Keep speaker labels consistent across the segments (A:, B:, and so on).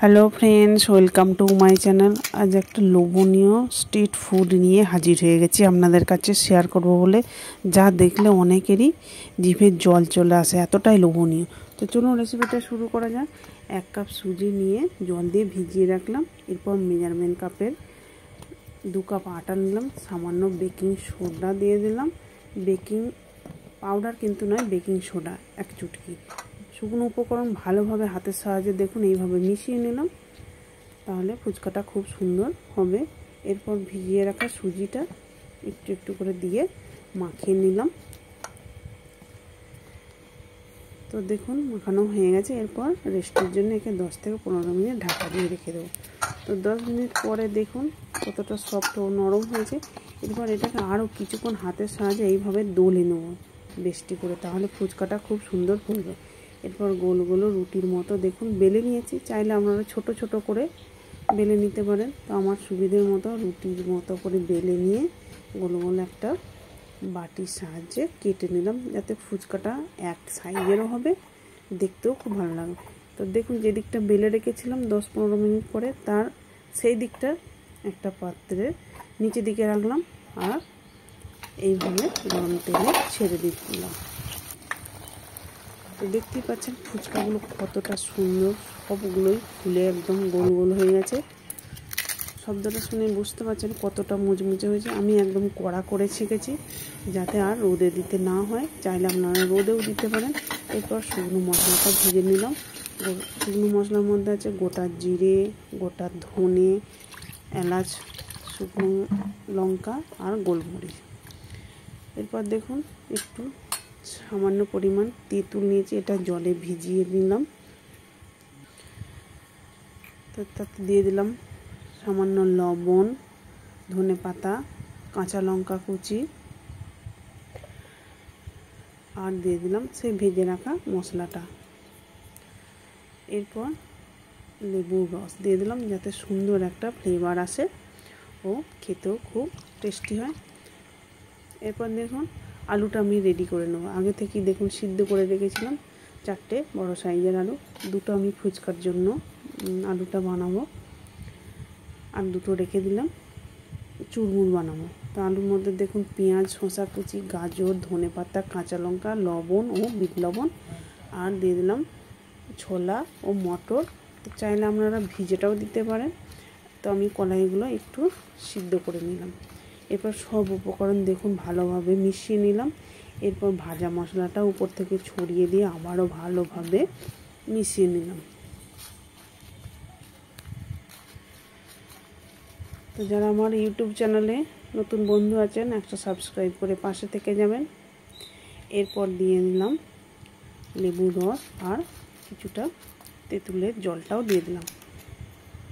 A: Hello friends, welcome to my channel. আজ একটা লোভনীয় স্ট্রিট ফুড নিয়ে হাজির হয়ে গেছি আপনাদের কাছে শেয়ার করব বলে, যা দেখলে অনেকেরই জিভে জল চলে আসে, এতটাই লোভনীয়। তো চলুন রেসিপিটা শুরু করা যাক। 1 কাপ সুজি নিয়ে জল দিয়ে ভিজিয়ে রাখলাম। এরপর মেজারমেন্ট কাপের 2 কাপ আটা নিলাম, সামান্য বেকিং সোডা দিয়ে দিলাম, বেকিং পাউডার কিন্তু নয়, বেকিং সোডা 1 চুটকি। শুকনো উপকরণ ভালোভাবে হাতের সাহায্যে দেখুন এইভাবে মিশিয়ে নিলাম, তাহলে ফুচকাটা খুব সুন্দর হবে। এরপর ভিজিয়ে রাখা সুজিটা একটু একটু করে দিয়ে মাখিয়ে নিলাম। তো দেখুন মাখানো হয়ে গেছে। এরপর রেস্টের জন্য একে 10 থেকে 15 মিনিট ঢাকা দিয়ে রেখে দেবো। তো 10 মিনিট পরে দেখুন কতটা সফট ও নরম হয়েছে। এরপর এটাকে আরও কিছুক্ষণ হাতের সাহায্যে এইভাবে দোলে নেব বেশটি করে, তাহলে ফুচকাটা খুব সুন্দর ফুলবে। এরপর গোল গোল রুটির মতো দেখুন বেলে নিয়েছি। চাইলে আপনারা ছোট ছোট করে বেলে নিতে পারেন। তো আমার সুবিধের মতো রুটির মতো করে বেলে নিয়ে গোল গোল একটা বাটির সাহায্যে কেটে নিলাম, যাতে ফুচকাটা এক সাইজেরও হবে, দেখতেও খুব ভালো লাগবে। তো দেখুন যে দিকটা বেলে রেখেছিলাম 10-15 মিনিট পরে, তার সেই দিকটা একটা পাত্রের নিচের দিকে রাখলাম আর এইভাবে গরম তেলে ছেড়ে দিলাম। তো দেখতেই পাচ্ছেন ফুচকাগুলো কতটা সুন্দর, সবগুলোই ফুলে একদম গোল গোল হয়ে গেছে। শব্দটা শুনে বুঝতে পারছেন কতটা মুচমুচে হয়েছে। আমি একদম কড়া করে ছেঁকেছি, যাতে আর রোদে দিতে না হয়। চাইলে আপনারা রোদেও দিতে পারেন। এরপর শুকনো মশলাটা ভেজে নিলাম। শুকনো মশলার মধ্যে আছে গোটা জিরে, গোটা ধনে, এলাচ, শুকনো লঙ্কা আর গোলমরিচ। এরপর দেখুন একটু সামান্য পরিমাণ তেঁতুল নিয়েছি, এটা জলে ভিজিয়ে নিলাম। তো তাতে দিয়ে দিলাম সামান্য লবণ, ধনেপাতা, কাঁচা লঙ্কা কুচি আর দিয়ে দিলাম সেই ভেজে রাখা মশলাটা। এরপর লেবুর রস দিয়ে দিলাম, যাতে সুন্দর একটা ফ্লেভার আসে ও খেতেও খুব টেস্টি হয়। এরপর দেখুন আলুটা আমি রেডি করে নেবো। আগে থেকেই দেখুন সিদ্ধ করে রেখেছিলাম 4টে বড় সাইজের আলু। 2টো আমি ফুচকার জন্য আলুটা বানাবো, আর 2টো রেখে দিলাম চুরমুর বানাবো। তো আলুর মধ্যে দেখুন পেঁয়াজ, শসা কুচি, গাজর, ধনেপাতা, কাঁচা লঙ্কা, লবণ ও বিট লবণ, আর দিয়ে দিলাম ছোলা ও মটর। তো চাইলে আপনারা ভিজেটাও দিতে পারেন। তো আমি কলাইগুলো একটু সিদ্ধ করে নিলাম। এরপর সব উপকরণ দেখুন ভালোভাবে মিশিয়ে নিলাম। এরপর ভাজা মশলাটা উপর থেকে ছড়িয়ে দিয়ে আবারও ভালোভাবে মিশিয়ে নিলাম। তো যারা আমার ইউটিউব চ্যানেলে নতুন বন্ধু আছেন, একটা সাবস্ক্রাইব করে পাশে থেকে যাবেন। এরপর দিয়ে নিলাম লেবুর রস আর কিছুটা তেঁতুলের জলটাও দিয়ে দিলাম।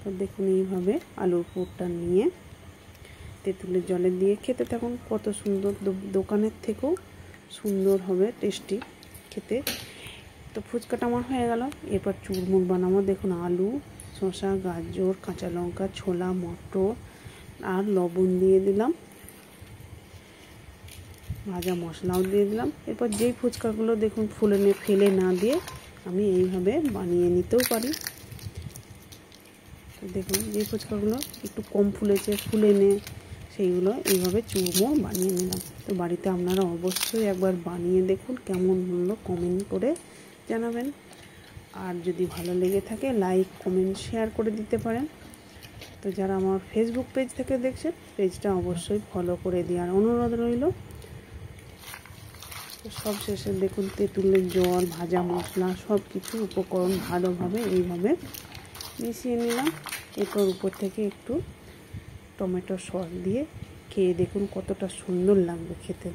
A: তো দেখুন এইভাবে আলুর পুরটা নিয়ে তেঁতুলের জলে দিয়ে খেতে থাকুন, কত সুন্দর, দোকানের থেকেও সুন্দর হবে টেস্টি খেতে। তো ফুচকাটা আমার হয়ে গেল। এরপর চুরমুর বানাবো। দেখুন আলু, শসা, গাজর, কাঁচা লঙ্কা, ছোলা, মটর আর লবণ দিয়ে দিলাম, ভাজা মশলাও দিয়ে দিলাম। এরপর যেই ফুচকাগুলো দেখুন ফেলে না দিয়ে আমি এইভাবে বানিয়ে নিতেও পারি। তো দেখুন যে ফুচকাগুলো একটু কম ফুলে সেইগুলো এইভাবে চুরমুর বানিয়ে নিলাম। তো বাড়িতে আপনারা অবশ্যই একবার বানিয়ে দেখুন, কেমন হলো কমেন্ট করে জানাবেন। আর যদি ভালো লেগে থাকে লাইক, কমেন্ট, শেয়ার করে দিতে পারেন। তো যারা আমার ফেসবুক পেজ থেকে দেখছেন, পেজটা অবশ্যই ফলো করে দেওয়ার অনুরোধ রইল। তো সব শেষে দেখুন তেঁতুলের জল, ভাজা মশলা, সব কিছু উপকরণ ভালোভাবে এইভাবে মিশিয়ে নিলাম। এরপর উপর থেকে একটু টমেটো সস দিয়ে খেয়ে দেখুন কতটা সুন্দর লাগবে খেতে।